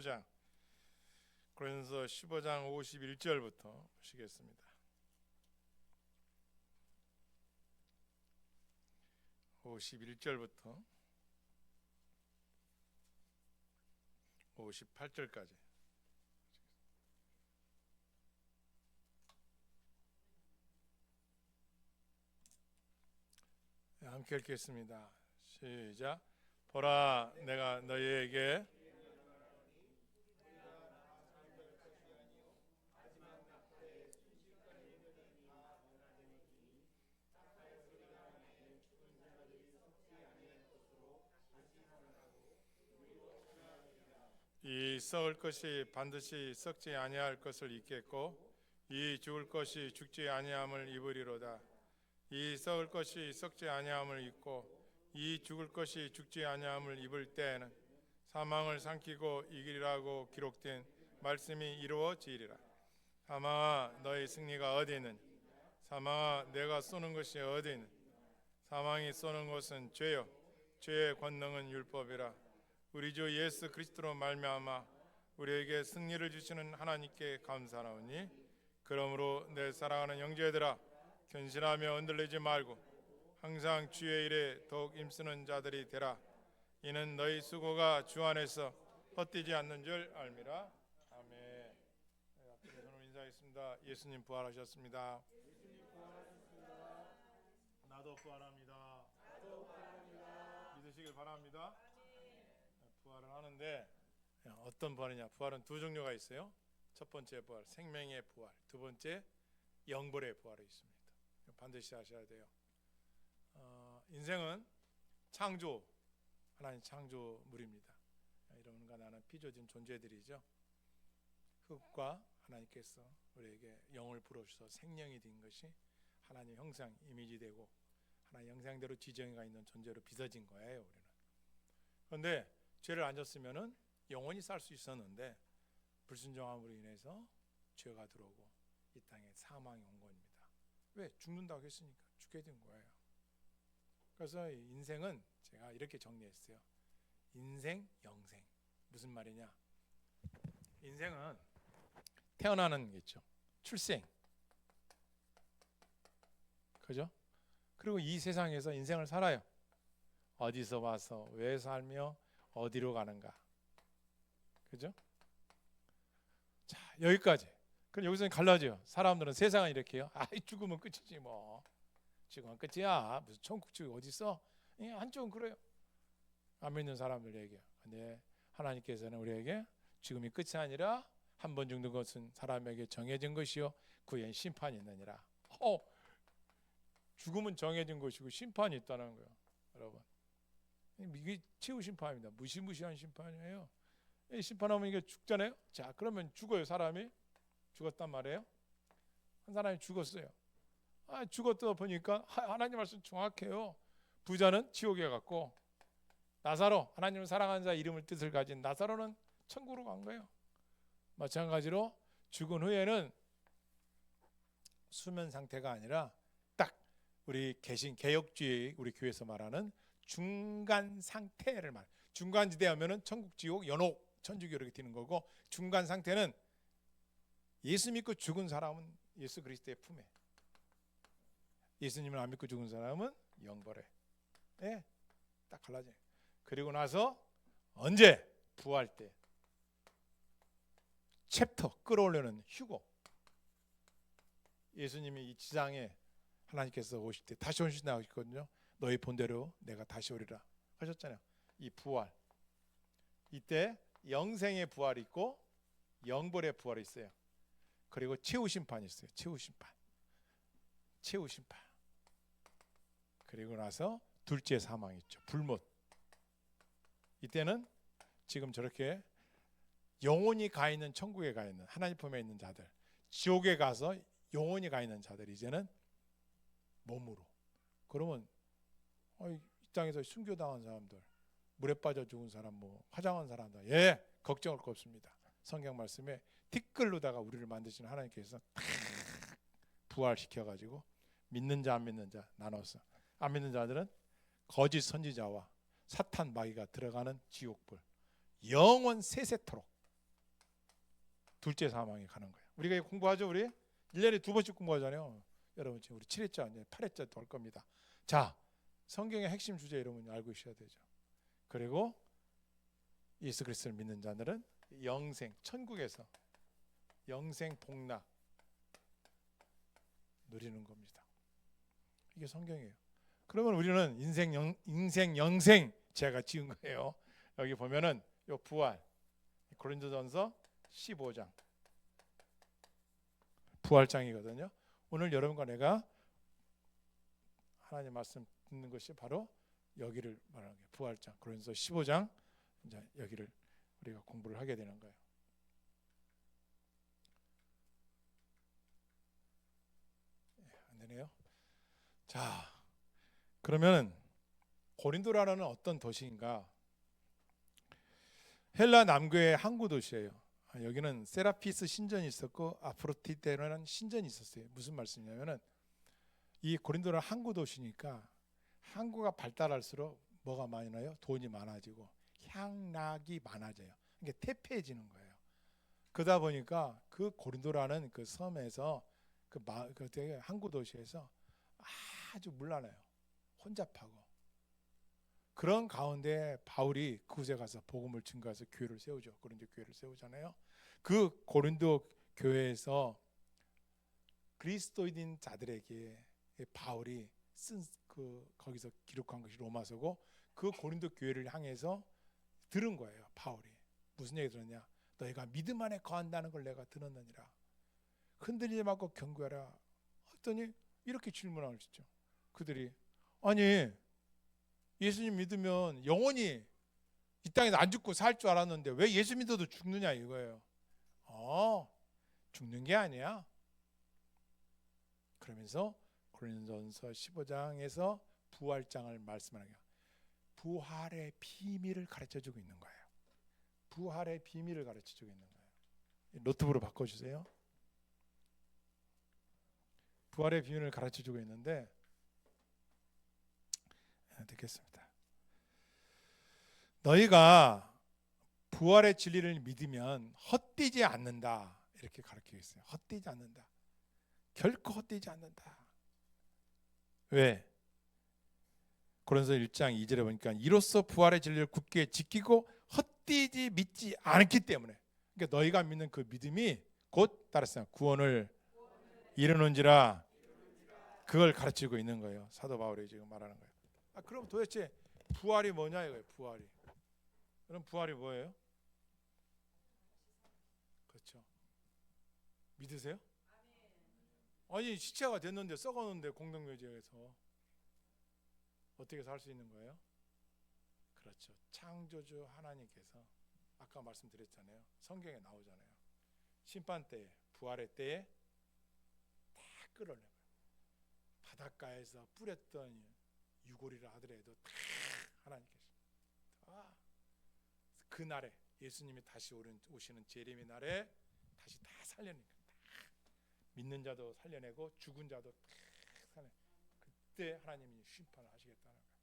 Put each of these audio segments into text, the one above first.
15장 고린도서 15장 51절부터 보시겠습니다. 51절부터 58절까지 함께 읽겠습니다. 시작. 보라, 내가 너희에게 이 썩을 것이 반드시 썩지 아니할 것을 입겠고 이 죽을 것이 죽지 아니함을 입으리로다. 이 썩을 것이 썩지 아니함을 입고 이 죽을 것이 죽지 아니함을 입을 때에는 사망을 삼키고 이기리라고 기록된 말씀이 이루어지리라. 사망아, 너희 승리가 어디 있느냐? 사망아, 내가 쏘는 것이 어디 있느냐? 사망이 쏘는 것은 죄요, 죄의 권능은 율법이라. 우리 주 예수 그리스도로 말미암아 우리에게 승리를 주시는 하나님께 감사하오니, 그러므로 내 사랑하는 형제들아, 견신하며 흔들리지 말고 항상 주의 일에 더욱 힘쓰는 자들이 되라. 이는 너희 수고가 주 안에서 헛되지 않는 줄 알미라. 아멘. 저는 인사하겠습니다. 예수님 부활하셨습니다. 나도 부활합니다. 믿으시길 바랍니다. 부활을 하는데 어떤 부활이냐? 부활은 두 종류가 있어요. 첫 번째 부활, 생명의 부활. 두 번째, 영벌의 부활이 있습니다. 반드시 아셔야 돼요. 인생은 창조, 하나님 창조물입니다. 여러분과 나는 빚어진 존재들이죠. 흙과 하나님께서 우리에게 영을 불어주셔서 생명이 된 것이 하나님 형상, 이미지 되고 하나님 형상대로 지정이가 있는 존재로 빚어진 거예요. 우리는. 그런데 죄를 안 졌으면은 영원히 살 수 있었는데 불순종함으로 인해서 죄가 들어오고 이 땅에 사망이 온 겁니다. 왜? 죽는다고 했으니까 죽게 된 거예요. 그래서 인생은 제가 이렇게 정리했어요. 인생, 영생. 무슨 말이냐? 인생은 태어나는 게 있죠. 출생. 그죠? 그리고 이 세상에서 인생을 살아요. 어디서 와서 왜 살며 어디로 가는가. 그죠? 자, 여기까지. 그럼 여기서는 갈라져요. 사람들은 세상은 이렇게 해요. 죽으면 끝이지 뭐. 죽으면 끝이야. 무슨 천국 지옥이 어디 있어? 한쪽은 그래요. 안 믿는 사람들 얘기해요. 근데 하나님께서는 우리에게 죽음이 끝이 아니라 한 번 죽는 것은 사람에게 정해진 것이요 그의 심판이 있느니라. 죽음은 정해진 것이고 심판이 있다는 거예요. 여러분, 이게 최후 심판입니다. 무시무시한 심판이에요. 심판하면 이게 죽잖아요. 자, 그러면 죽어요. 사람이 죽었단 말이에요. 한 사람이 죽었어요. 죽었다 보니까 하나님 말씀 정확해요. 부자는 지옥에 갔고 나사로, 하나님을 사랑하는 자 이름을 뜻을 가진 나사로는 천국으로 간 거예요. 마찬가지로 죽은 후에는 수면 상태가 아니라 딱 우리 개혁주의 우리 교회에서 말하는 중간 상태를 말. 중간지대 하면은 천국, 지옥, 연옥, 천주교 이렇게 되는 거고, 중간 상태는 예수 믿고 죽은 사람은 예수 그리스도의 품에, 예수님을 안 믿고 죽은 사람은 영벌에. 딱 갈라져요. 그리고 나서 언제? 부활 때. 챕터 끌어올리는 휴고. 예수님이 이 지상에 하나님께서 오실 때 다시 오신다고 했거든요. 너희 본대로 내가 다시 오리라 하셨잖아요. 이 부활. 이때 영생의 부활이 있고 영벌의 부활이 있어요. 그리고 최후 심판이 있어요. 최후 심판. 최후 심판. 그리고 나서 둘째 사망이 있죠. 불못. 이때는 지금 저렇게 영혼이 가 있는 천국에 가 있는 하나님 품에 있는 자들, 지옥에 가서 영혼이 가 있는 자들이 이제는 몸으로. 그러면 이 땅에서 순교당한 사람들, 물에 빠져 죽은 사람, 화장한 사람들, 걱정할 거 없습니다. 성경 말씀에 티끌로다가 우리를 만드신 하나님께서 부활시켜가지고 믿는 자 안 믿는 자 나눠서, 안 믿는 자들은 거짓 선지자와 사탄 마귀가 들어가는 지옥불, 영원 세세토록 둘째 사망에 가는 거예요. 우리가 이거 공부하죠. 우리 1년에 2번씩 공부하잖아요. 여러분 지금 우리 7회차, 이제 8회차 될 겁니다. 자, 성경의 핵심 주제 여러분 알고 있어야 되죠. 그리고 예수 그리스도를 믿는 자들은 영생, 천국에서 영생 복락 누리는 겁니다. 이게 성경이에요. 그러면 우리는 인생 영생 제가 지은 거예요. 여기 보면은 요 부활, 고린도전서 15장 부활장이거든요. 오늘 여러분과 내가 하나님 말씀 듣는 것이 바로 여기를 말하는 거예요. 부활장, 고린도서 15장. 이제 여기를 우리가 공부를 하게 되는 거예요. 안 되네요. 자, 그러면 고린도라는 어떤 도시인가? 헬라 남부의 항구 도시예요. 여기는 세라피스 신전이 있었고 아프로디테라는 신전이 있었어요. 무슨 말씀이냐면은 이 고린도는 항구 도시니까 항구가 발달할수록 뭐가 많이 나요? 돈이 많아지고 향락이 많아져요. 이게 태폐해지는 거예요. 그러다 보니까 그 고린도라는 그 섬에서 그 되게 항구 도시에서 아주 문란해요. 혼잡하고. 그런 가운데 바울이 그곳에 가서 복음을 증거해서 교회를 세우죠. 고린도 교회를 세우잖아요. 그 고린도 교회에서 그리스도인 자들에게 바울이 쓴 거기서 기록한 것이 로마서고 그 고린도 교회를 향해서 들은 거예요. 바울이 무슨 얘기 들었냐? 너희가 믿음 안에 거한다는 걸 내가 들었느니라. 흔들리지 말고 견고하라. 했더니 이렇게 질문을 하시죠. 그들이 아니 예수님 믿으면 영원히 이 땅에서 안 죽고 살 줄 알았는데 왜 예수 믿어도 죽느냐 이거예요. 죽는 게 아니야. 그러면서 고린도전서 15장에서 부활장을 말씀하는 거예요. 부활의 비밀을 가르쳐주고 있는 거예요. 부활의 비밀을 가르쳐주고 있는 거예요. 노트북으로 바꿔주세요. 부활의 비밀을 가르쳐주고 있는데 듣겠습니다. 너희가 부활의 진리를 믿으면 헛되지 않는다. 이렇게 가르치고 있어요. 헛되지 않는다. 결코 헛되지 않는다. 왜? 고린도서 1장 2절에 보니까 이로써 부활의 진리를 굳게 지키고 헛되지 믿지 않기 때문에. 그러니까 너희가 믿는 그 믿음이 곧 따라서 구원을 이루는지라 그걸 가르치고 있는 거예요. 사도 바울이 지금 말하는 거예요. 그럼 도대체 부활이 뭐냐 이거예요. 부활이. 그럼 부활이 뭐예요? 그렇죠. 믿으세요? 아니 시체가 됐는데 썩었는데 공동묘지에서 어떻게 살 수 있는 거예요? 그렇죠. 창조주 하나님께서 아까 말씀드렸잖아요. 성경에 나오잖아요. 심판 때에 부활의 때에 다 끌어내요. 바닷가에서 뿌렸던 유골이라 하더라도 다 하나님께서 그날에 예수님이 다시 오시는 재림의 날에 다시 다 살려내는 거예요. 믿는 자도 살려내고 죽은 자도 다 살려내고 그때 하나님이 심판을 하시겠다는 거예요.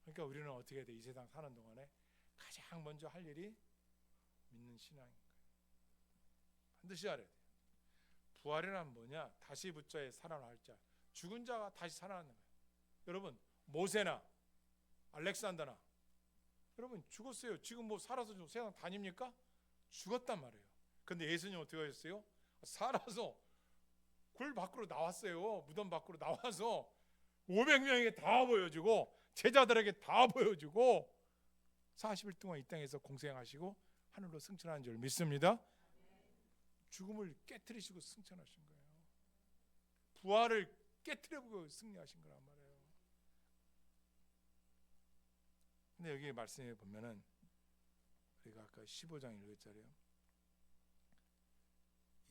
그러니까 우리는 어떻게 해야 돼? 이 세상 사는 동안에 가장 먼저 할 일이 믿는 신앙인 거예요. 반드시 알아야 돼요. 부활이란 뭐냐? 다시 붙자에 살아날 자. 죽은 자가 다시 살아나는 거예요. 여러분 모세나 알렉산더나 여러분 죽었어요. 지금 뭐 살아서 세상 다닙니까? 죽었단 말이에요. 근데 예수님 어떻게 하셨어요? 살아서 굴 밖으로 나왔어요. 무덤 밖으로 나와서 500명에게 다 보여주고 제자들에게 다 보여주고 40일 동안 이 땅에서 공생하시고 하늘로 승천한 줄 믿습니다. 죽음을 깨트리시고 승천하신 거예요. 부활을 깨트려보고 승리하신 거란 말이에요. 근데 여기 말씀에 보면은 우리가 아까 15장 읽었잖아요.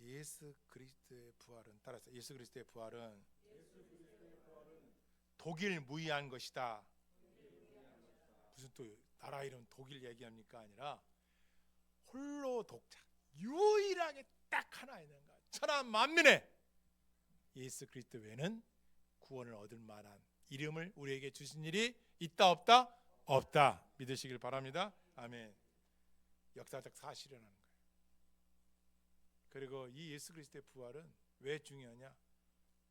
예수 그리스도의 부활은 따라서 예수 그리스도의 부활은 독일 무이한 것이다. 무슨 또 나라 이름 독일 얘기합니까? 아니라 홀로 독자 유일하게 딱 하나 있는 것. 천하 만민에 예수 그리스도 외에는 구원을 얻을 만한 이름을 우리에게 주신 일이 있다 없다? 없다. 믿으시길 바랍니다. 아멘. 역사적 사실이라는 거예요. 그리고 이 예수 그리스도의 부활은 왜 중요하냐?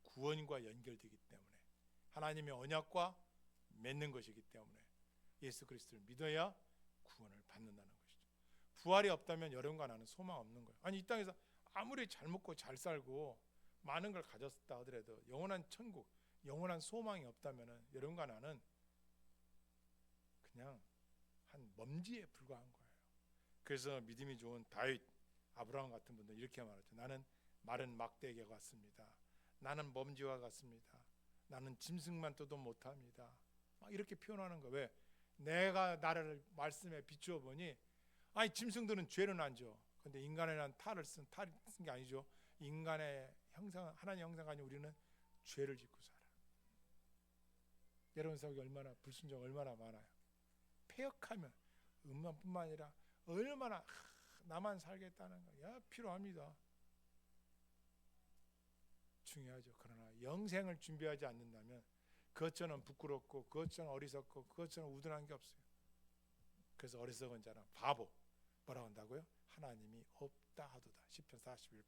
구원과 연결되기 때문에, 하나님의 언약과 맺는 것이기 때문에 예수 그리스도를 믿어야 구원을 받는다는 것이죠. 부활이 없다면 여러분과 나는 소망 없는 거예요. 아니, 이 땅에서 아무리 잘 먹고 잘 살고 많은 걸 가졌다 하더라도 영원한 천국, 영원한 소망이 없다면 여러분과 나는 그냥 한 먼지에 불과한 거예요. 그래서 믿음이 좋은 다윗, 아브라함 같은 분들 이렇게 말하죠. 나는 마른 막대기와 같습니다. 나는 먼지와 같습니다. 나는 짐승만 떠도 못합니다. 막 이렇게 표현하는 거예요. 왜? 내가 나를 말씀에 비추어 보니, 아니 짐승들은 죄는 안 져. 근데 인간이란 탈을 쓴 게 아니죠. 인간의 형상, 하나님의 형상이 아닌 우리는 죄를 짓고 살아. 여러분 속에 얼마나 불순종 얼마나 많아요. 폐역하면 음란뿐만 아니라 얼마나 나만 살겠다는 거야 필요합니다. 중요하죠. 그러나 영생을 준비하지 않는다면 그것처럼 부끄럽고 그것처럼 어리석고 그것처럼 우둔한 게 없어요. 그래서 어리석은 자는 바보, 뭐라고 한다고요? 하나님이 없다 하도다. 시편 41편.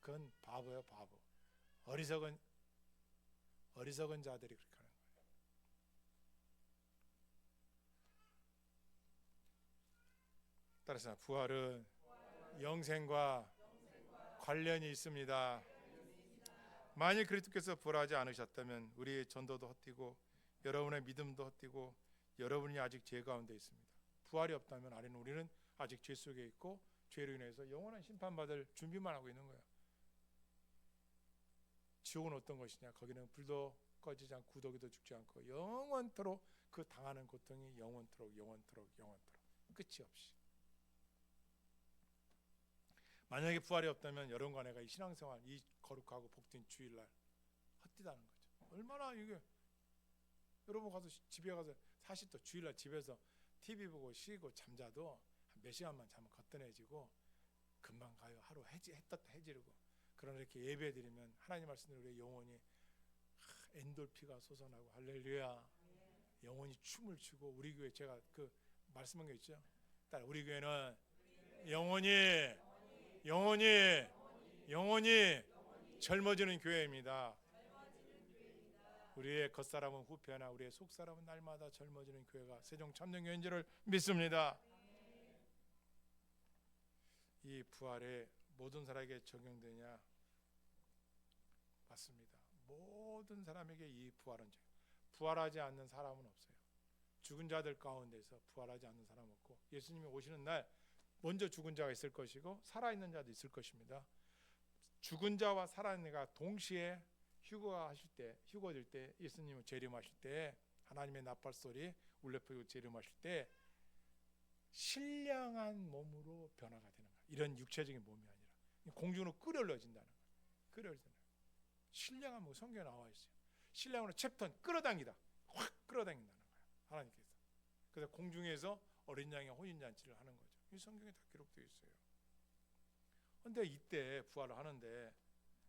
그건 바보예요, 바보. 어리석은 자들이 그렇게 하는 거예요. 따라서 부활은 영생과 관련이 있습니다. 만일 그리스도께서 부활하지 않으셨다면 우리의 전도도 헛되고 여러분의 믿음도 헛되고 여러분이 아직 죄 가운데 있습니다. 부활이 없다면 우리는 아직 죄 속에 있고 죄로 인해서 영원한 심판받을 준비만 하고 있는 거예요. 지옥은 어떤 것이냐? 거기는 불도 꺼지지 않고 구더기도 죽지 않고 영원토록 그 당하는 고통이 영원토록 끝이 없이. 만약에 부활이 없다면 여러분과 내가 이 신앙생활, 이 거룩하고 복된 주일날 헛되다는 거죠. 얼마나 이게, 여러분 가서 집에 가서 사실 또 주일날 집에서 TV 보고 쉬고 잠자도 한 몇 시간만 자면 거뜬해지고 금방 가요. 하루 해지르고. 그러나 이렇게 예배 드리면 하나님 말씀대로 우리의 영혼이 엔돌피가 솟아나고 할렐루야. 영혼이 춤을 추고, 우리 교회 제가 그 말씀한 게 있죠. 우리 교회는 영혼이 젊어지는 교회입니다. 우리의 겉사람은 후패하나 우리의 속사람은 날마다 젊어지는 교회가 세종 참정교회인 줄을 믿습니다. 이 부활에 모든 사람에게 적용되냐? 맞습니다. 모든 사람에게 이 부활은 부활하지 않는 사람은 없어요. 죽은 자들 가운데서 부활하지 않는 사람은 없고, 예수님이 오시는 날 먼저 죽은 자가 있을 것이고 살아있는 자도 있을 것입니다. 죽은 자와 살아있는 자가 동시에 휴거될 때 예수님을 재림하실 때, 하나님의 나팔 소리 울려 퍼지고 재림하실 때 신령한 몸으로 변화가 되는 거예요. 이런 육체적인 몸이 아니라 공중으로 끌어올려진다는 거예요. 끌어올려진다는 거예요. 신령한 몸, 성경에 나와 있어요. 신령으로 챕턴 끌어당기다, 확 끌어당긴다는 거예요, 하나님께서. 그래서 공중에서 어린 양의 혼인잔치를 하는 거죠. 이 성경에 다 기록되어 있어요. 그런데 이때 부활을 하는데,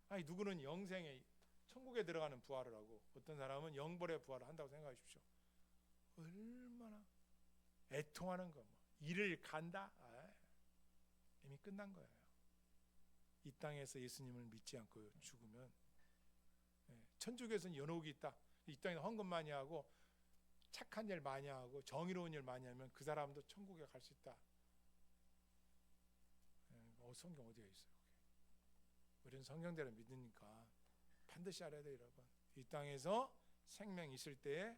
아니 누구는 영생에 천국에 들어가는 부활을 하고 어떤 사람은 영벌의 부활을 한다고 생각해 주십시오. 얼마나 애통하는 거, 일을 간다? 이미 끝난 거예요. 이 땅에서 예수님을 믿지 않고 죽으면, 천국에서는 연옥이 있다. 이 땅에서 헌금 많이 하고 착한 일 많이 하고 정의로운 일 많이 하면 그 사람도 천국에 갈 수 있다. 성경 어디에 있어요? 우리는 성경대로 믿으니까 반드시 알아야 돼요, 여러분. 이 땅에서 생명 있을 때에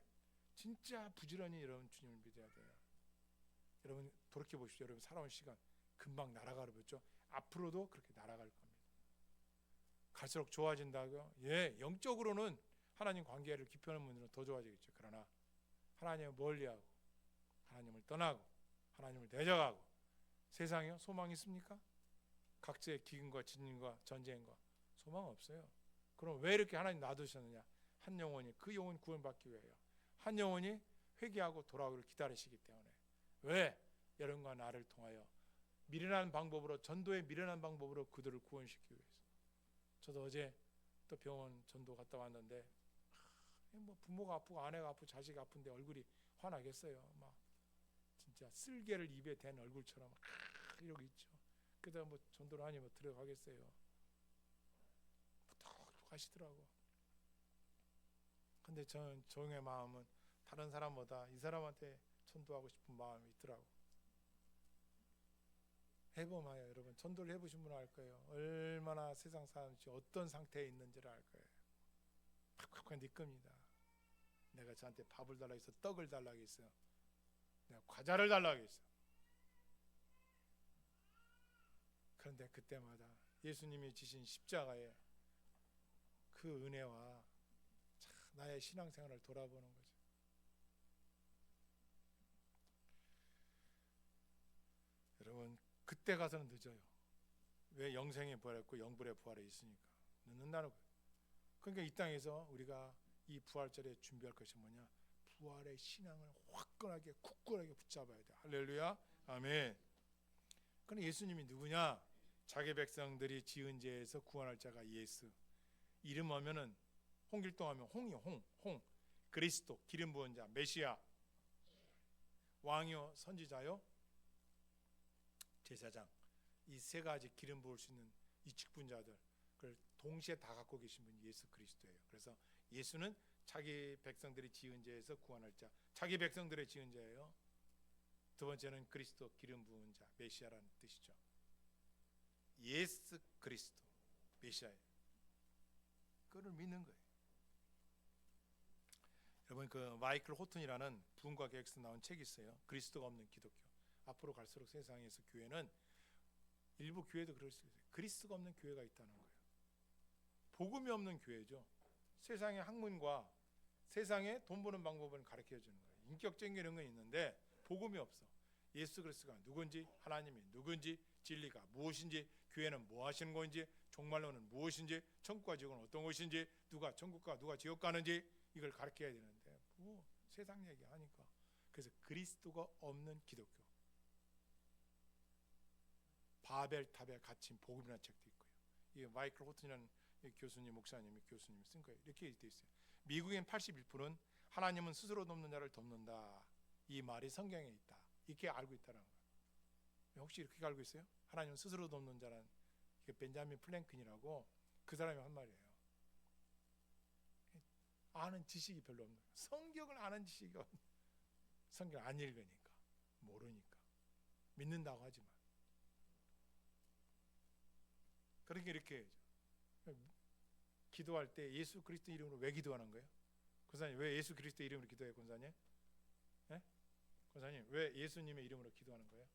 진짜 부지런히 여러분 주님을 믿어야 돼요. 여러분 돌이켜 보십시오. 여러분 살아온 시간 금방 날아가려 보죠. 앞으로도 그렇게 날아갈 겁니다. 갈수록 좋아진다고요? 예, 영적으로는 하나님 관계를 깊이하는 분들은 더 좋아지겠죠. 그러나 하나님을 멀리하고 하나님을 떠나고 하나님을 대적하고 세상에요? 소망이 있습니까? 각자의 기근과 진림과 전쟁과 소망 없어요. 그럼 왜 이렇게 하나님 놔두셨느냐? 한 영혼이, 그 영혼 구원받기 위해요. 한 영혼이 회개하고 돌아오기를 기다리시기 때문에. 왜? 여러분과 나를 통하여 미련한 방법으로, 전도의 미련한 방법으로 그들을 구원시키기 위해서. 저도 어제 또 병원 전도 갔다 왔는데, 뭐 부모가 아프고 아내가 아프고 자식이 아픈데 얼굴이 화나겠어요. 막 진짜 쓸개를 입에 댄 얼굴처럼 이러고 있죠. 그다 뭐 전도를 하니 뭐 들어가겠어요. 톡 하시더라고. 근데 저는 종의 마음은 다른 사람보다 이 사람한테 전도하고 싶은 마음이 있더라고. 해보마요, 여러분. 전도를 해보신 분은 알 거예요. 얼마나 세상 사람이 어떤 상태에 있는지를 알 거예요. 팍팍팍 네 겁니다. 내가 저한테 밥을 달라고 했어, 떡을 달라고 했어, 내가 과자를 달라고 했어. 그런데 그때마다 예수님이 지신 십자가에 그 은혜와 나의 신앙생활을 돌아보는 거죠. 여러분, 그때 가서는 늦어요. 왜? 영생의 부활했고 영불의 부활에 있으니까 늦는다는 거예요. 그러니까 이 땅에서 우리가 이 부활절에 준비할 것이 뭐냐? 부활의 신앙을 화끈하게 굳건하게 붙잡아야 돼. 할렐루야, 아멘. 그럼 예수님이 누구냐? 자기 백성들이 지은 죄에서 구원할 자가 예수. 이름 하면은 홍길동 하면 홍이요, 홍. 그리스도, 기름 부은 자, 메시아. 왕이요, 선지자요, 제사장. 이 세 가지 기름 부을 수 있는 이 직분자들, 그걸 동시에 다 갖고 계신 분이 예수 그리스도예요. 그래서 예수는 자기 백성들이 지은 죄에서 구원할 자, 자기 백성들의 지은 죄예요. 두 번째는 그리스도, 기름 부은 자, 메시아라는 뜻이죠. 예수 그리스도, 메시아예요. 그걸 믿는 거예요. 여러분, 그 마이클 호튼이라는 부흥과 계획서 나온 책이 있어요. 그리스도가 없는 기독교. 앞으로 갈수록 세상에서 교회는, 일부 교회도 그럴 수 있어요. 그리스도가 없는 교회가 있다는 거예요. 복음이 없는 교회죠. 세상의 학문과 세상의 돈 버는 방법을 가르쳐 주는 거예요. 인격적인 이런 건 있는데 복음이 없어. 예수 그리스도가 누군지, 하나님이 누군지, 진리가 무엇인지, 교회는 뭐 하시는 건지, 종말론은 무엇인지, 천국과 지옥은 어떤 것인지, 누가 천국과 누가 지옥 가는지 이걸 가르쳐야 되는데 뭐 세상 얘기 하니까. 그래서 그리스도가 없는 기독교. 바벨탑에 갇힌 복음이라는 책도 있고요. 이 마이클 호튼이라는 교수님, 목사님이 쓴 거예요. 이렇게 돼 있어요. 미국인 81%는 하나님은 스스로 돕는 자를 돕는다. 이 말이 성경에 있다. 이렇게 알고 있다는 거예요. 혹시 이렇게 알고 있어요? 하나님은 스스로 돕는 자란, 벤자민 플랭큰이라고 그 사람이 한 말이에요. 아는 지식이 별로 없는 거예요. 성경을 아는 지식이 없는, 성경 안 읽으니까, 모르니까, 믿는다고 하지만. 그러니까 이렇게 기도할 때 예수 그리스도 이름으로 왜 기도하는 거예요? 권사님, 왜 예수 그리스도 이름으로 기도해요, 권사님? 네? 권사님, 왜 예수님의 이름으로 기도하는 거예요?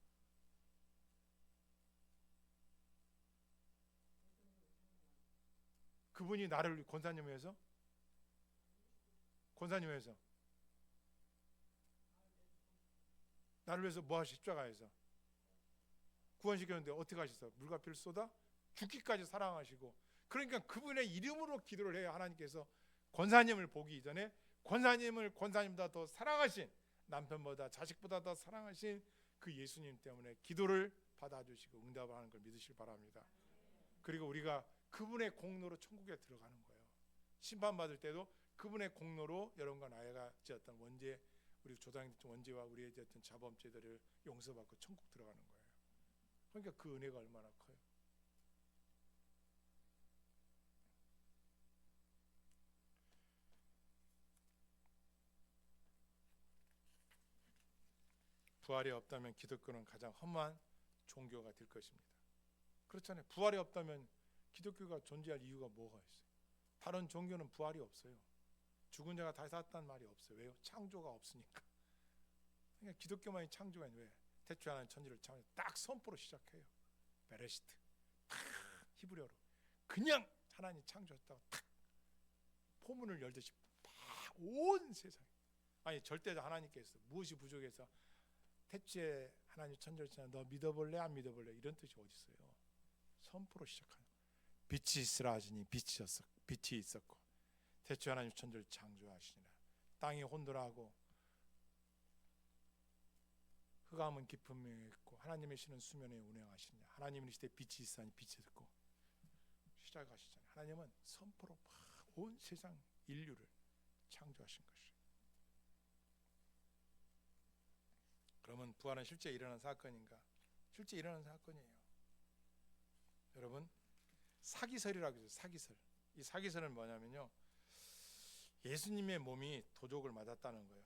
그분이 나를, 권사님 위해서? 권사님 위해서? 나를 위해서 뭐 하시? 십자가에서 구원시켰는데 어떻게 하셨어? 물과 피를 쏟아 죽기까지 사랑하시고. 그러니까 그분의 이름으로 기도를 해야 하나님께서 권사님을 보기 이전에 권사님을 권사님보다 더 사랑하신, 남편보다 자식보다 더 사랑하신 그 예수님 때문에 기도를 받아주시고 응답을 하는 걸 믿으시길 바랍니다. 그리고 우리가 그분의 공로로 천국에 들어가는 거예요. 심판받을 때도 그분의 공로로 여러분과 나이가 지었던 원죄, 우리 조상의 원죄와 우리의 지었던 자범죄들을 용서받고 천국 들어가는 거예요. 그러니까 그 은혜가 얼마나 커요. 부활이 없다면 기독교는 가장 험한 종교가 될 것입니다. 그렇잖아요. 부활이 없다면 기독교가 존재할 이유가 뭐가 있어요? 다른 종교는 부활이 없어요. 죽은 자가 다시 살았다는 말이 없어요. 왜요? 창조가 없으니까. 그러니까 기독교만이 창조가 왜? 태초하는 천지를 딱 선포로 시작해요. 베레시트, 히브리어로 그냥 하나님 창조했다고 탁 포문을 열듯이 온 세상. 아니 절대자 하나님께서 무엇이 부족해서 태초에 하나님 천지를 지나 너 믿어볼래 안 믿어볼래 이런 뜻이 어디 있어요? 선포로 시작하는. 빛이 있으라 하시니 빛이 있었고 태초에 하나님 천지를 창조하시니라. 땅이 혼돈하고 흑암은 깊음이 있고 하나님의 신은 수면에 운행하시느냐. 하나님은 이 시대에 빛이 있으니 빛이 있고 시작하시잖아요. 하나님은 선포로 온 세상 인류를 창조하신 것이에요. 그러면 부활은 실제 일어난 사건인가? 실제 일어난 사건이에요. 여러분, 사기설이라고 해서 사기설. 이 사기설은 뭐냐면요, 예수님의 몸이 도적을 맞았다는 거예요.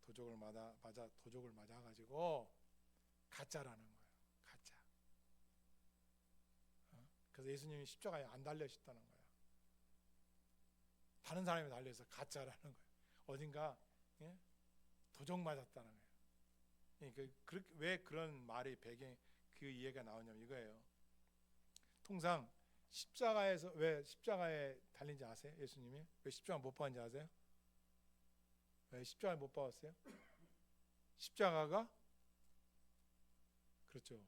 도적을 맞아가지고 가짜라는 거예요. 가짜. 그래서 예수님이 십자가에 안 달려셨다는 거예요. 다른 사람이 달려서 가짜라는 거예요. 어딘가 도적 맞았다는 거예요. 왜 그런 말이 배경 그 이해가 나오냐면 이거예요. 통상 십자가에서 왜 십자가에 달린지 아세요? 예수님이 왜 십자가 못 박았는지 아세요? 왜 십자가에 못 박았어요? 십자가가 그렇죠.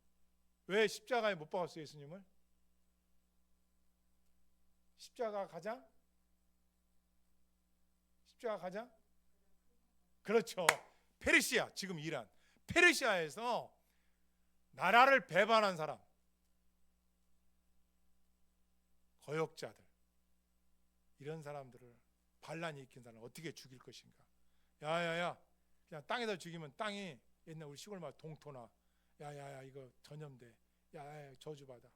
왜 십자가에 못 박았어요, 예수님을? 십자가 가장 그렇죠. 페르시아, 지금 이란 페르시아에서 나라를 배반한 사람, 거역자들, 이런 사람들을 반란이 일으킨 사람을 어떻게 죽일 것인가? 야야야, 그냥 땅에다 죽이면 땅이 옛날 우리 시골 말 동토나 야야야 이거 전염돼, 야야 저주받아.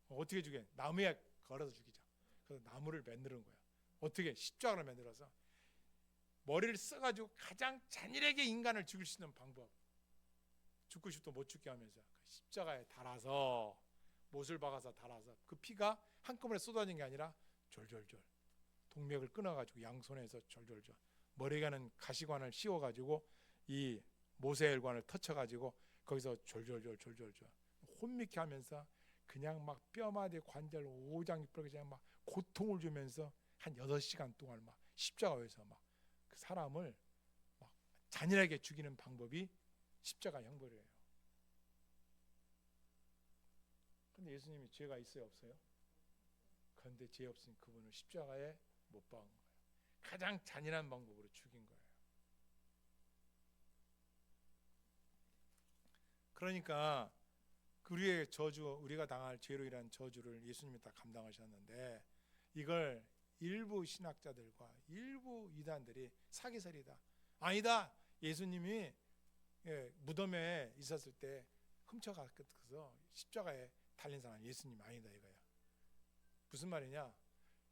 어떻게 죽여? 나무에 걸어서 죽이자. 그래서 나무를 만드는 거야. 어떻게? 십자가를 만들어서 머리를 써가지고 가장 잔인하게 인간을 죽일 수 있는 방법. 죽고 싶도 못 죽게 하면서 십자가에 달아서, 못을 박아서 달아서 그 피가 한꺼번에 쏟아진 게 아니라 졸졸졸 동맥을 끊어가지고 양손에서 졸졸졸 머리가는 가시관을 씌워가지고 이 모세혈관을 터쳐가지고 거기서 졸졸졸 혼미케 하면서 그냥 막 뼈마디 관절 오장육부를 그냥 막 고통을 주면서 한 6시간 동안 막 십자가에서 막 그 사람을 막 잔인하게 죽이는 방법이 십자가 형벌이에요. 근데 예수님이 죄가 있어요, 없어요? 그런데 죄 없으니 그분을 십자가에 못 박은 거예요. 가장 잔인한 방법으로 죽인 거예요. 그러니까 우리의 저주, 우리가 당할 죄로 인한 저주를 예수님이 다 감당하셨는데 이걸 일부 신학자들과 일부 이단들이 사기설이다, 아니다, 예수님이 무덤에 있었을 때 훔쳐가서 십자가에 달린 사람 예수님 아니다 이거야. 무슨 말이냐?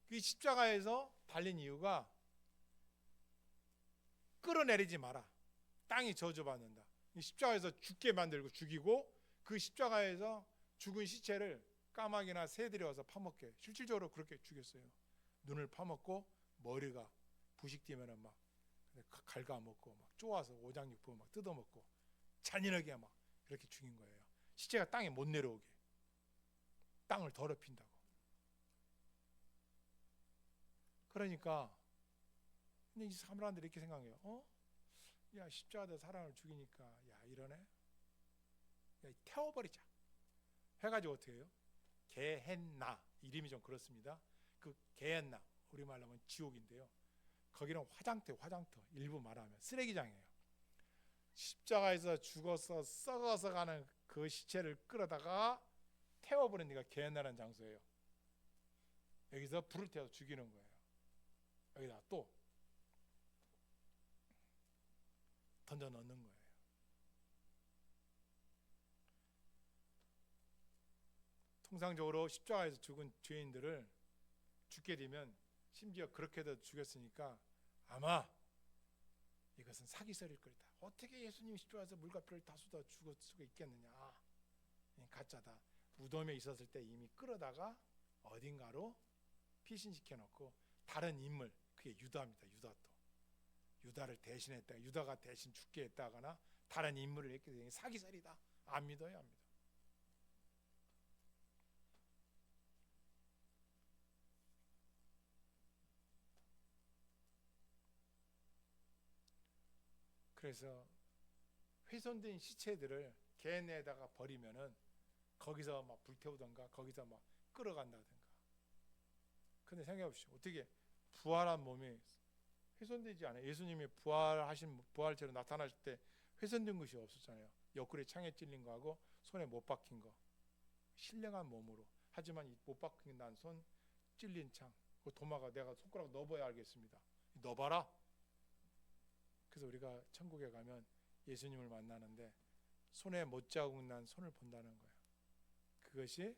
이 십자가에서 달린 이유가 끌어내리지 마라, 땅이 저주받는다. 이 십자가에서 죽게 만들고 죽이고 그 십자가에서 죽은 시체를 까마귀나 새들이 와서 파먹게, 실질적으로 그렇게 죽였어요. 눈을 파먹고 머리가 부식되면 막 갉아먹고 막 쪼아서 오장육부 막 뜯어먹고 잔인하게 막 그렇게 죽인 거예요. 시체가 땅에 못 내려오게, 땅을 더럽힌다고. 그러니까 이 사람들이 이렇게 생각해요. 야 십자가에서 사람을 죽이니까 야 이러네, 야 태워버리자 해가지고 어떻게 해요? 게헨나, 이름이 좀 그렇습니다. 그 게헨나 우리말로 하면 지옥인데요, 거기는 화장터, 일부 말하면 쓰레기장이에요. 십자가에서 죽어서 썩어서 가는 그 시체를 끌어다가 태워버리는 데가 게헨나라는 장소예요. 여기서 불을 태워서 죽이는 거예요. 여기다 또 던져 넣는 거예요. 통상적으로 십자가에서 죽은 죄인들을 죽게 되면, 심지어 그렇게도 죽였으니까 아마 이것은 사기설일 거다. 어떻게 예수님이 십자가에서 물과 피를 다 쏟아 죽을 수가 있겠느냐, 가짜다. 무덤에 있었을 때 이미 끌어다가 어딘가로 피신시켜 놓고 다른 인물, 그게 유다입니다. 유다를 대신했다, 유다가 대신 죽게 했다거나 다른 인물을 했기 때문에 사기설이다. 안 믿어요, 안 믿어. 그래서 훼손된 시체들을 게헨나에다가 버리면은 거기서 막 불태우던가 거기서 막 끌어간다든가. 근데 생각해 보십시오. 어떻게 부활한 몸이 훼손되지 않아요? 예수님이 부활체로 나타나실 때 훼손된 것이 없었잖아요. 옆구리에 창에 찔린 거하고 손에 못 박힌 거, 신령한 몸으로. 하지만 이 못 박힌 난 손, 찔린 창, 그 도마가 내가 손가락 넣어봐야 알겠습니다. 넣어봐라. 그래서 우리가 천국에 가면 예수님을 만나는데 손에 못자국 난 손을 본다는 거예요. 그것이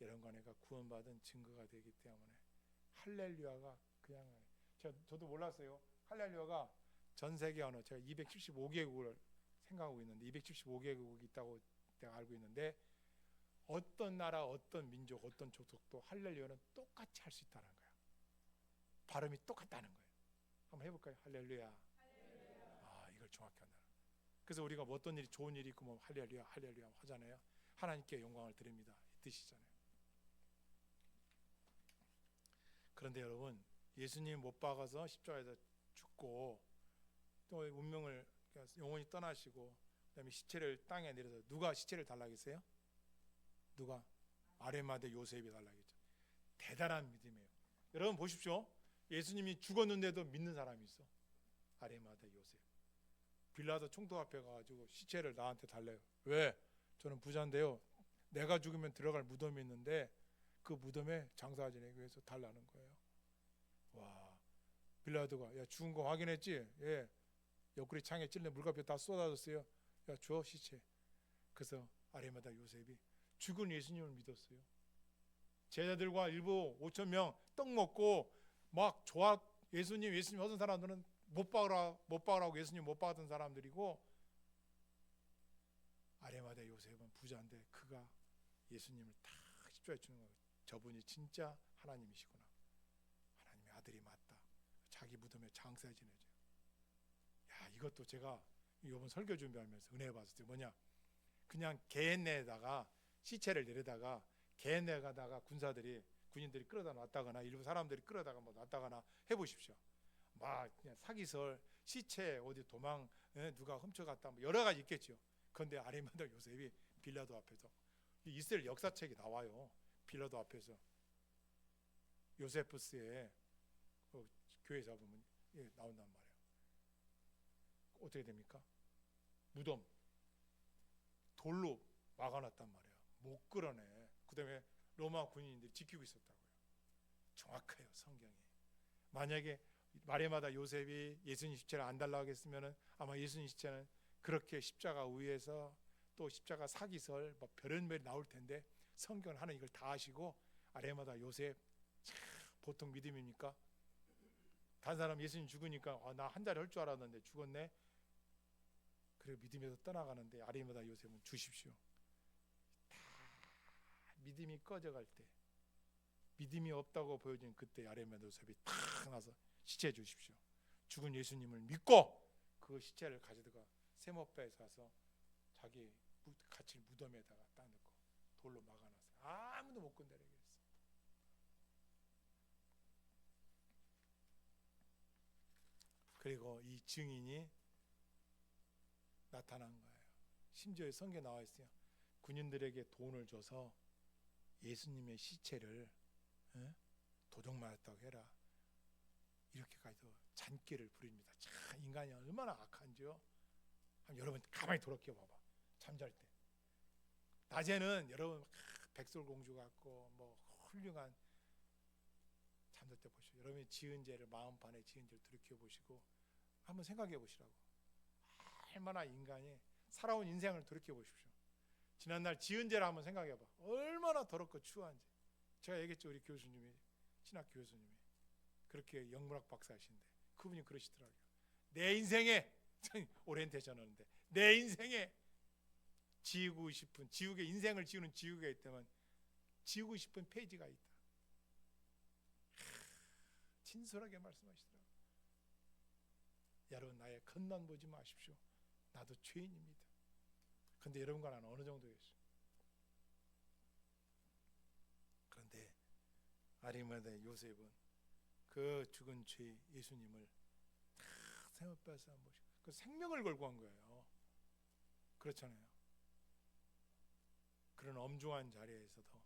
여러분과 내가 구원받은 증거가 되기 때문에 할렐루야가 그냥 저도 몰랐어요. 할렐루야가 전 세계 언어 제가 275개국을 생각하고 있는데 275개국이 있다고 내가 알고 있는데 어떤 나라, 어떤 민족, 어떤 족속도 할렐루야는 똑같이 할 수 있다는 거야. 발음이 똑같다는 거예요. 한번 해볼까요? 할렐루야. 아, 이걸 정확히 한다는 거예요. 그래서 우리가 뭐 어떤 일이 좋은 일이 있고 뭐 할렐루야, 할렐루야 하잖아요. 하나님께 영광을 드립니다. 이 뜻이잖아요. 그런데 여러분, 예수님 못 박아서 십자가에서 죽고 또 운명을 영원히 떠나시고 그다음에 시체를 땅에 내려서 누가 시체를 달라겠어요? 누가? 아레마대 요셉이 달라겠죠. 대단한 믿음이에요. 여러분 보십시오. 예수님이 죽었는데도 믿는 사람이 있어. 아레마대 요셉. 빌라도 총독 앞에 가가지고 시체를 나한테 달래요. 왜? 저는 부자인데요. 내가 죽으면 들어갈 무덤이 있는데 그 무덤에 장사 지내기 위해서 달라는 거예요. 와, 빌라도가 야 죽은 거 확인했지? 예. 옆구리 창에 찔린 물가표 다 쏟아졌어요. 야 줘 시체. 그래서 아레마다 요셉이 죽은 예수님을 믿었어요. 제자들과 일부 5천 명 떡 먹고 막 좋아 예수님 하던 사람들은 못 박으라고 예수님 못 박았던 사람들이고 아레마다 요셉은 부자인데 그가 예수님을 다 십자가에 주는 거예요. 저분이 진짜 하나님이시구나. 하나님의 아들이 맞다. 자기 무덤에 장사 지내죠. 야, 이것도 제가 이번 설교 준비하면서 은혜 받았을 때 뭐냐? 그냥 개내에다가 시체를 내려다가 개내 가다가 군인들이 끌어다 놨다거나 일부 사람들이 끌어다가 뭐 놨다거나 해보십시오. 막 그냥 사기설 시체 어디 도망 누가 훔쳐갔다 뭐 여러 가지 있겠죠. 그런데 아리마다 요셉이 빌라도 앞에서 이스라엘 역사책이 나와요. 빌라도 앞에서 요세푸스의 교회 잡으면 나온단 말이에요. 어떻게 됩니까? 무덤 돌로 막아놨단 말이에요. 못 끌어내. 그 다음에 로마 군인들이 지키고 있었다고요. 정확해요 성경이. 만약에 마리마다 요셉이 예수님 십자가를 안 달라고 했으면 아마 예수님 십자가는 그렇게 십자가 위에서 또 십자가 사기설 뭐 별의별이 나올 텐데 성경은 하는 이걸 다 하시고 아레마다 요셉 참 보통 믿음입니까? 다른 사람 예수님 죽으니까 나 한 달에 할 줄 알았는데 죽었네. 그리고 믿음에서 떠나가는데 아레마다 요셉은 주십시오. 다 믿음이 꺼져갈 때 믿음이 없다고 보여진 그때 아레마다 요셉이 탁 나서 시체 주십시오. 죽은 예수님을 믿고 그 시체를 가져다가 세모배에 사서 자기 갇힐 무덤에다가 딱 넣고 돌로 막아놨어요. 아무도 못 건드리게 했어요. 그리고 이 증인이 나타난 거예요. 심지어 성경에 나와 있어요. 군인들에게 돈을 줘서 예수님의 시체를 도둑 맞았다고 해라. 이렇게까지도 잔꾀를 부립니다. 참 인간이 얼마나 악한지요. 여러분 가만히 돌이켜 봐봐. 잠잘 때 낮에는 여러분 백설공주 같고 뭐 훌륭한 잠들 때 보시오. 여러분이 지은 죄를 마음판에 지은 죄를 돌이켜 보시고 한번 생각해 보시라고. 얼마나 인간이 살아온 인생을 돌이켜 보십시오. 지난날 지은 죄를 한번 생각해 봐. 얼마나 더럽고 추한지. 제가 얘기했죠. 우리 교수님이 신학 교수님이 그렇게 영문학 박사이신데 그분이 그러시더라고요. 내 인생에 오리엔테이션 하는데 내 인생에 지우고 싶은 지우개 인생을 지우는 지우개가 있다면 지우고 싶은 페이지가 있다. 진솔하게 말씀하시더라고요. 여러분 나의 겉만 보지 마십시오. 나도 죄인입니다. 그런데 여러분과 나는 어느 정도였어요? 그런데 아리마다의 요셉은 그 죽은 죄 예수님을 다 세워빼서 한 것이 그 생명을 걸고 한 거예요. 그렇잖아요. 그런 엄중한 자리에서도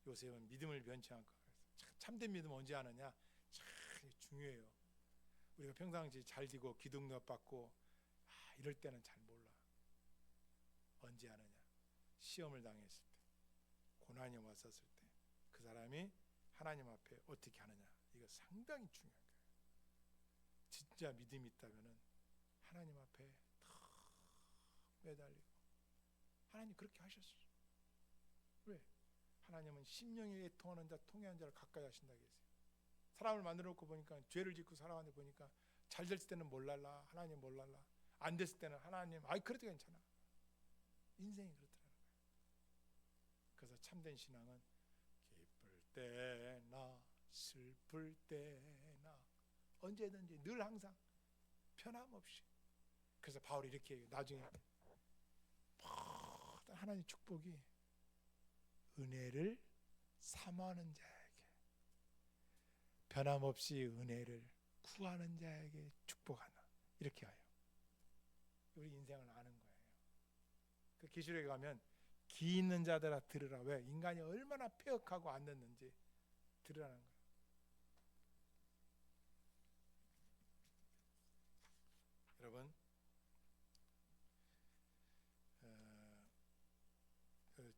요셉은 믿음을 변치 않고 참된 믿음 언제 하느냐? 참 중요해요. 우리가 평상시 잘 되고 기둥력 받고 이럴 때는 잘 몰라. 언제 하느냐? 시험을 당했을 때, 고난이 왔었을 때 그 사람이 하나님 앞에 어떻게 하느냐? 이거 상당히 중요한 거예요. 진짜 믿음이 있다면은 하나님 앞에 더 매달리고 하나님 그렇게 하셨어요. 왜? 하나님은 심령에 통하는 자 통해하는 자를 가까이 하신다고 했어요. 사람을 만들어 놓고 보니까 죄를 짓고 살아가는데 보니까 잘 될 때는 몰랄라, 하나님 몰랄라, 안 됐을 때는 하나님 그래도 괜찮아. 인생이 그렇더라는 거예요. 그래서 참된 신앙은 기쁠 때나 슬플 때나 언제든지 늘 항상 변함없이. 그래서 바울이 이렇게 해요. 나중에 모든 하나님 축복이 은혜를 사모하는 자에게, 변함없이 은혜를 구하는 자에게 축복하나, 이렇게 하여 우리 인생을 아는 거예요. 그 계시록에 가면 기 있는 자들아 들으라. 왜? 인간이 얼마나 폐역하고 안 듣는지 들으라는 거예요. 여러분,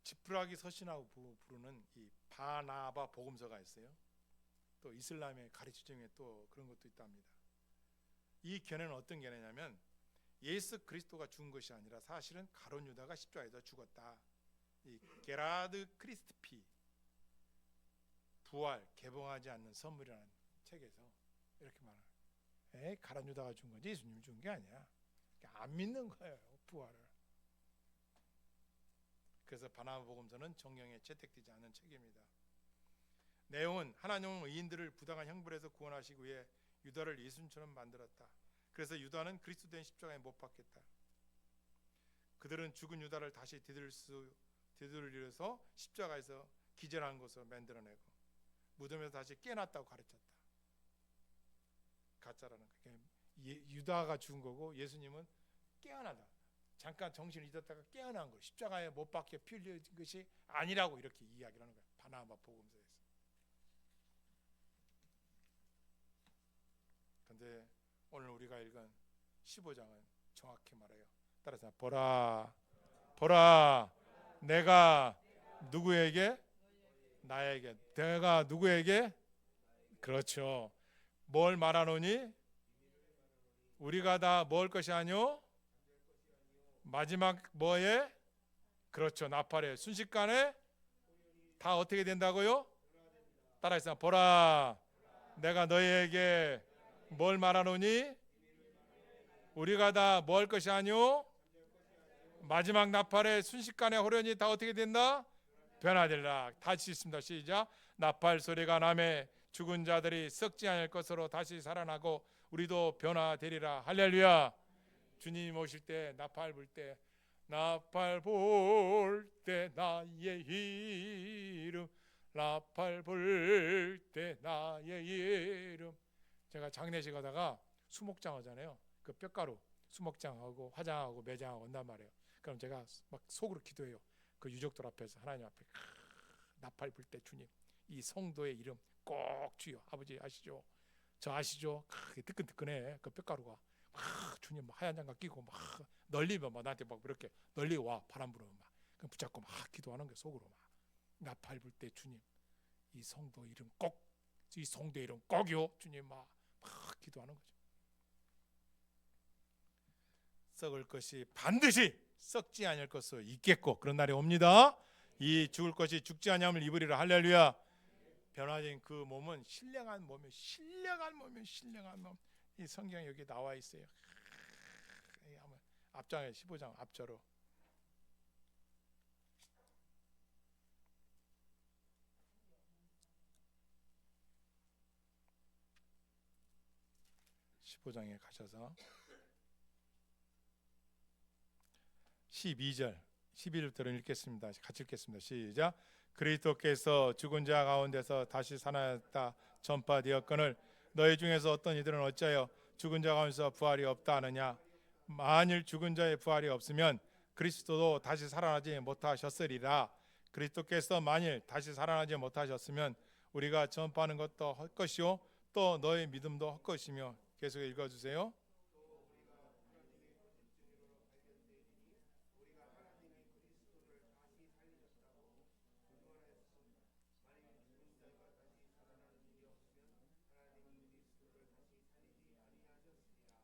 지푸라기 서신하고 부르는 이 바나바 복음서가 있어요. 또 이슬람의 가르침 중에 또 그런 것도 있답니다. 이 견해는 어떤 견해냐면 예수 그리스도가 죽은 것이 아니라 사실은 가룟 유다가 십자가에서 죽었다. 이 게라드 크리스피 부활 개봉하지 않는 선물이라는 책에서 이렇게 말해요. 가룟 유다가 죽은 거지 예수님이 죽은 게 아니야. 안 믿는 거예요, 부활을. 그래서 바나바 복음서는 정경에 채택되지 않은 책입니다. 내용은 하나님은 의인들을 부당한 형벌에서 구원하시기 위해 유다를 예수님처럼 만들었다. 그래서 유다는 그리스도 된 십자가에 못 박혔다. 그들은 죽은 유다를 다시 되돌려서 십자가에서 기절한 것으로 만들어내고 무덤에서 다시 깨어났다고 가르쳤다. 가짜라는 거예요. 유다가 죽은 거고 예수님은 깨어나다. 잠깐 정신을 잊었다가 깨어난 거예요. 십자가에 못 박혀 피 흘려진 것이 아니라고 이렇게 이야기를 하는 거예요. 바나바 복음서에서. 그런데 오늘 우리가 읽은 15장은 정확히 말해요. 따라서 보라, 보라, 내가 누구에게? 나에게. 내가 누구에게? 그렇죠. 뭘 말하노니? 우리가 다 먹을 것이 아니오? 마지막 뭐에? 그렇죠. 나팔에 순식간에 다 어떻게 된다고요? 따라해서 보라, 내가 너희에게 뭘 말하노니? 우리가 다 먹을 것이 아니오? 마지막 나팔에 순식간에 호련히 다 어떻게 된다? 변화되리라. 다시 있습니다. 시작. 나팔 소리가 나매 죽은 자들이 썩지 않을 것으로 다시 살아나고 우리도 변화되리라. 할렐루야. 주님 오실 때 나팔 불 때, 나팔 불 때 나의 이름, 나팔 불 때 나의 이름. 제가 장례식 하다가 수목장 하잖아요. 그 뼈가루 수목장하고 화장하고 매장하고 온단 말이에요. 그럼 제가 막 속으로 기도해요. 그 유족들 앞에서 하나님 앞에 나팔 불 때 주님 이 성도의 이름 꼭 주여. 아버지 아시죠? 저 아시죠? 뜨끈뜨끈해 그 뼈가루가. 주님 하얀 장갑 끼고 막 널리면 막 나한테 막 이렇게 널리고 와. 바람 불으면 막 그럼 붙잡고 막 기도하는 게 속으로 막 나팔 불 때 주님 이 성도 이름 꼭, 이 성도 이름 꼭요 주님 막 기도하는 거죠. 썩을 것이 반드시 썩지 아니할 것을 있겠고 그런 날이 옵니다. 이 죽을 것이 죽지 아니함을 입으리라. 할렐루야. 변화된 그 몸은 신령한 몸이에요. 신령한 몸이에요. 신령한 몸. 이 성경에 여기 나와 있어요. 앞장에 15장 앞절로 (15장에) 가셔서 12절 11절부터 읽겠습니다. 같이 읽겠습니다. 시작. 그리스도께서 죽은 자 가운데서 다시 살아났다 전파되었거늘 너희 중에서 어떤 이들은 어찌하여 죽은 자 가운데서 부활이 없다 하느냐. 만일 죽은 자의 부활이 없으면 그리스도도 다시 살아나지 못하셨으리라. 그리스도께서 만일 다시 살아나지 못하셨으면 우리가 전파하는 것도 헛것이요 또 너의 믿음도 헛것이며. 계속 읽어주세요.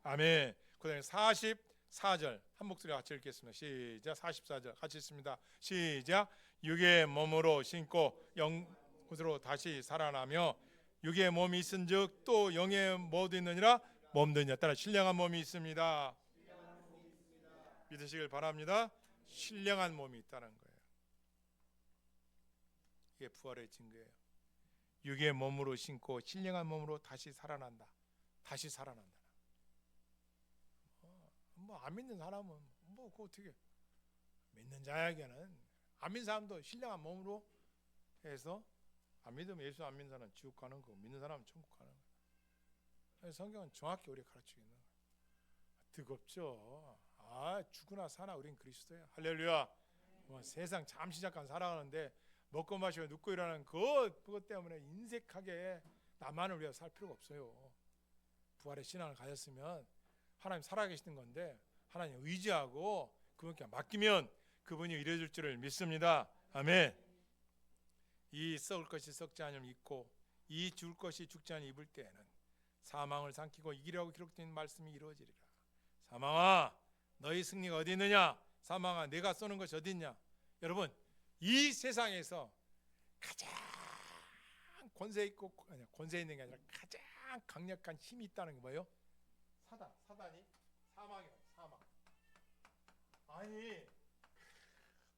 아멘. 그다음에 44절 한 목소리 같이 읽겠습니다. 시작. 44절 같이 읽습니다. 시작. 육의 몸으로 신고 영으로 다시 살아나며 육의 몸이 있은즉 또 영의 뭐도 있느니라 몸도 있느니라. 따라 신령한 몸이 있습니다. 믿으시길 바랍니다. 신령한 몸이 있다는 거예요. 이게 부활의 증거예요. 육의 몸으로 신고 신령한 몸으로 다시 살아난다. 다시 살아난다. 뭐 안 믿는 사람은 뭐 그 어떻게 믿는 자에게는 안 믿는 사람도 신령한 몸으로 해서 안 믿으면 예수 안 믿는 사람은 지옥 가는 거고 믿는 사람은 천국 가는 거예요. 성경은 정확히 우리 가르치고 있는 거예요. 뜨겁죠. 죽으나 사나 우린 그리스도야. 할렐루야. 뭐 세상 잠시 잠깐 살아가는데 먹고 마시고 눕고 일하는 그것 때문에 인색하게 나만을 위해 살 필요가 없어요. 부활의 신앙을 가졌으면 하나님 살아계시는 건데 하나님 의지하고 그분께 맡기면 그분이 이루어질 줄을 믿습니다. 아멘. 이 썩을 것이 썩지 않음을 잊고 이 죽을 것이 죽지 않음을 입을 때에는 사망을 삼키고 이기라고 기록된 말씀이 이루어지리라. 사망아 너희 승리가 어디 있느냐? 사망아 내가 쏘는 것이 어디 있냐? 여러분 이 세상에서 가장 권세 있고 권세 있는 게 아니라 가장 강력한 힘이 있다는 게 뭐예요? 사단이 사망이에요. 사망. 아니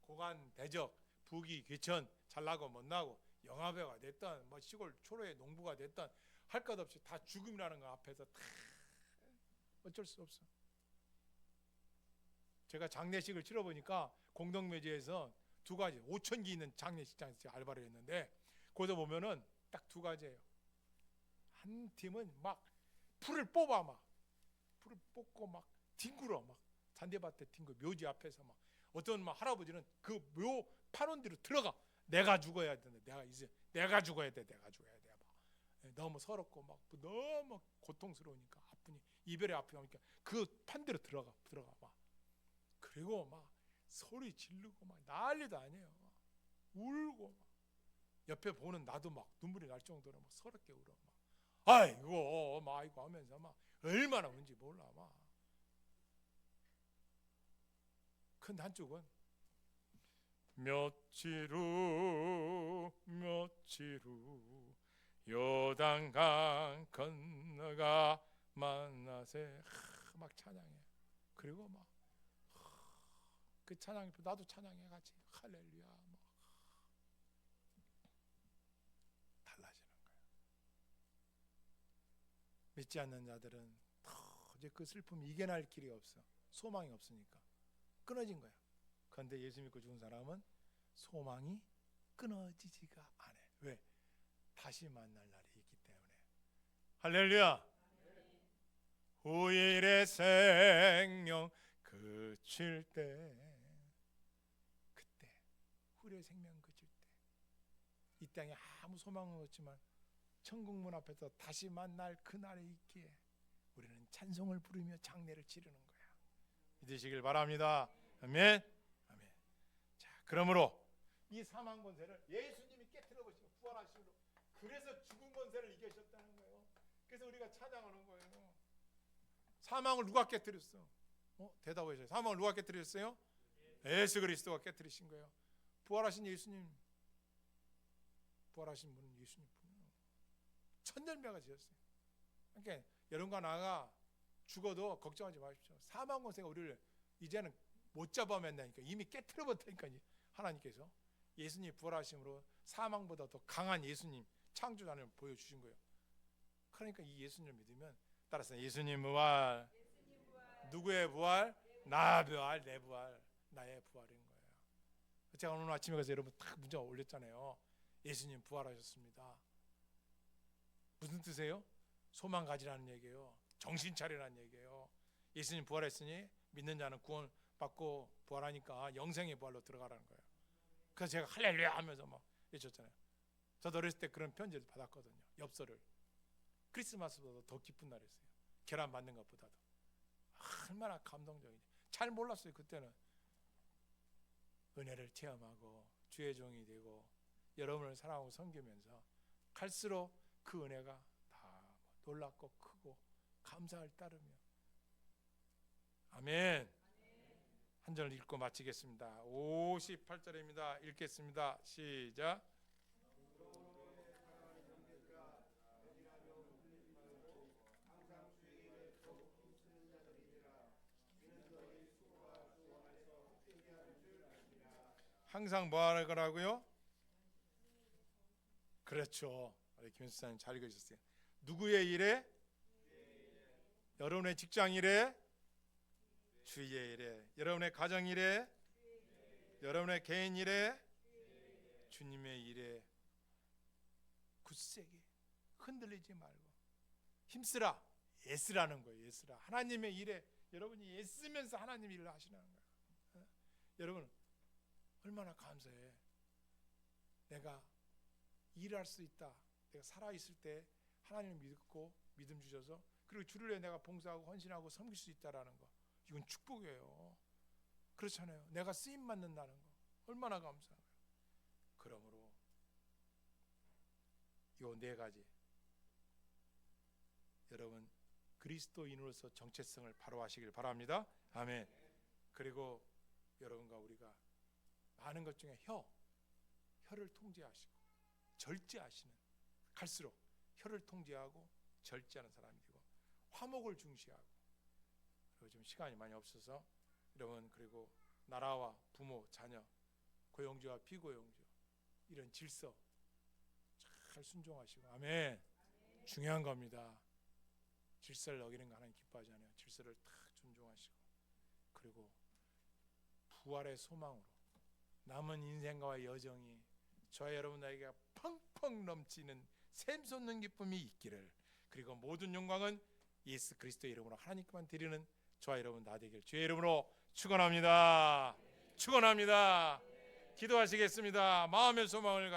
고관 대적 부귀 귀천 잘나고 못나고 영화배우가 됐던 뭐 시골 초로의 농부가 됐던 할 것 없이 다 죽음이라는 거 앞에서 다 어쩔 수 없어. 제가 장례식을 치러보니까 공동묘지에서 두 가지 5,000기 있는 장례식장에서 알바를 했는데 거기서 보면은 딱 두 가지예요. 한 팀은 막 풀을 뽑아 막 풀을 뽑고 막 뒹굴어 막 잔디밭에 뒹굴 묘지 앞에서 막 어떤 막 할아버지는 그 묘 파는 뒤로 들어가 내가 죽어야 되는데 내가 죽어야 돼 막 너무 서럽고 막 너무 고통스러우니까 아프니 이별의 아프니까 그 판대로 들어가 막 그리고 막 소리 지르고 막 난리도 아니에요. 막 울고 막 옆에 보는 나도 막 눈물이 날 정도로 막 서럽게 울어 막 아이고 막 아이고 하면서 막 얼마나 운지 몰라 막. 근데 한쪽은 며칠 후 요단강 건너가 만나세 막 찬양해. 그리고 막 그 찬양 나도 찬양해 같이 할렐루야 막 달라지는 거야. 믿지 않는 자들은 도저히 그 슬픔 이겨낼 길이 없어. 소망이 없으니까 끊어진 거야. 그런데 예수 믿고 죽은 사람은 소망이 끊어지지가 않아. 왜? 다시 만날 날이 있기 때문에. 할렐루야. 후일의 생명 그칠 때 그때 후일의 생명 그칠 때 이 땅에 아무 소망은 없지만 천국 문 앞에서 다시 만날 그날이 있기에 우리는 찬송을 부르며 장례를 치르는 거야. 믿으시길 바랍니다. 아멘. 아멘. 자, 그러므로 이 사망 권세를 예수님이 깨뜨려 보시고 부활하심으로 그래서 죽은 권세를 이기셨다는 거예요. 그래서 우리가 찬양하는 거예요. 사망을 누가 깨뜨렸어? 대답하셔요. 사망을 누가 깨뜨렸어요? 예수 그리스도가 깨뜨리신 거예요. 부활하신 예수님, 부활하신 분은 예수님 뿐이에요. 천년배가 지었어요. 그러니까 여러분과 나가 죽어도 걱정하지 마십시오. 사망 권세가 우리를 이제는 못 잡아맨다니까. 이미 깨뜨려 버렸다니까. 하나님께서 예수님 부활하심으로 사망보다 더 강한 예수님 창조자를 보여주신 거예요. 그러니까 이 예수님을 믿으면 따라서 예수님 부활, 누구의 부활? 나 부활, 내 부활, 나의 부활인 거예요. 제가 오늘 아침에 가서 여러분 딱 문자 올렸잖아요. 예수님 부활하셨습니다. 무슨 뜻이에요? 소망 가지라는 얘기예요. 정신 차리라는 얘기예요. 예수님 부활했으니 믿는 자는 구원 받고 부활하니까 영생의 부활로 들어가라는 거예요. 그래서 제가 할렐루야 하면서 막 외쳤잖아요. 저도 어렸을 때 그런 편지를 받았거든요. 엽서를. 크리스마스보다 더 기쁜 날이었어요. 계란 받는 것보다도. 얼마나 감동적이지. 잘 몰랐어요. 그때는 은혜를 체험하고 주의 종이 되고 여러분을 사랑하고 섬기면서 갈수록 그 은혜가 다 놀랍고 크고 감사할 따르며. 아멘. 한 절 읽고 마치겠습니다. 58절입니다. 읽겠습니다. 시작. 항상 뭐 하는 거라고요? 그렇죠. 김수사님 잘 읽으셨어요. 누구의 일에? 여러분의 직장 일에, 주의 일에, 여러분의 가정 일에, 여러분의 개인 일에, 주님의 일에 굳세게 흔들리지 말고 힘쓰라. 애쓰라는 거예요. 애쓰라. 하나님의 일에 여러분이 애쓰면서 하나님 일을 하시는 거예요. 여러분 얼마나 감사해. 내가 일할 수 있다. 내가 살아있을 때 하나님을 믿고 믿음 주셔서 그리고 주를 위해 내가 봉사하고 헌신하고 섬길 수 있다라는 거, 이건 축복이에요. 그렇잖아요. 내가 쓰임 받는다는 거 얼마나 감사해요. 그러므로 요 네 가지 여러분 그리스도인으로서 정체성을 바로 하시길 바랍니다. 아멘. 그리고 여러분과 우리가 많은 것 중에 혀를 통제하시고 절제하시는, 갈수록 혀를 통제하고 절제하는 사람이 되고 화목을 중시하고, 그리고 좀 시간이 많이 없어서 여러분 그리고 나라와 부모, 자녀, 고용주와 비고용주 이런 질서 잘 순종하시고. 아멘. 중요한 겁니다. 질서를 어기는 거 하나님 기뻐하지 않아요. 질서를 딱 존중하시고, 그리고 부활의 소망으로 남은 인생과 여정이 저와 여러분에게 펑펑 넘치는 샘솟는 기쁨이 있기를, 그리고 모든 영광은 예수 그리스도의 이름으로 하나님께만 드리는 저와 여러분 다 되길 주의 이름으로 축원합니다. 축원합니다. 기도하시겠습니다. 마음의 소망을 가지고